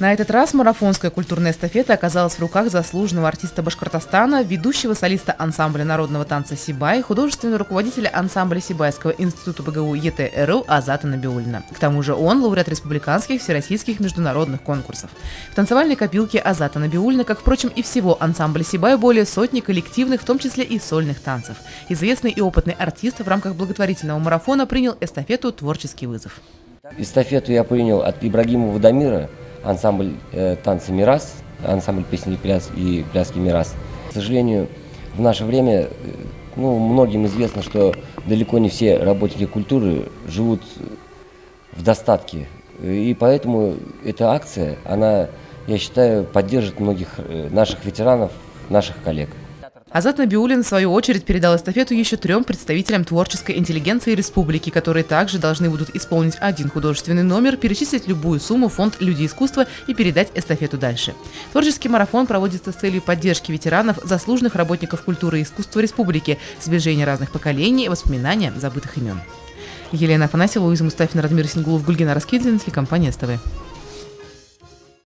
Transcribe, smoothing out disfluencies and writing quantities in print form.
На этот раз марафонская культурная эстафета оказалась в руках заслуженного артиста Башкортостана, ведущего солиста ансамбля народного танца «Сибай», художественного руководителя ансамбля Сибайского института БГУ ЕТ-РУ Азата Набиуллина. К тому же он лауреат республиканских, всероссийских, международных конкурсов. В танцевальной копилке Азата Набиуллина, как, впрочем, и всего ансамбля «Сибай», более сотни коллективных, в том числе и сольных танцев. Известный и опытный артист в рамках благотворительного марафона принял эстафету «Творческий вызов». Эстафету я принял от Ибрагимова Дамира, ансамбль танца «Мирас», ансамбль песни и пляски «Мирас». К сожалению, в наше время многим известно, что далеко не все работники культуры живут в достатке. И поэтому эта акция, она, я считаю, поддержит многих наших ветеранов, наших коллег. Азат Набиуллин, в свою очередь, передал эстафету еще 3 представителям творческой интеллигенции республики, которые также должны будут исполнить один художественный номер, перечислить любую сумму в фонд «Люди искусства» и передать эстафету дальше. Творческий марафон проводится с целью поддержки ветеранов, заслуженных работников культуры и искусства республики, сближения разных поколений и воспоминания забытых имен. Елена Афанасьева, Луиза Мустафина, Радмир Сингулов, Гульгина Раскидзина, телекомпания СТВ.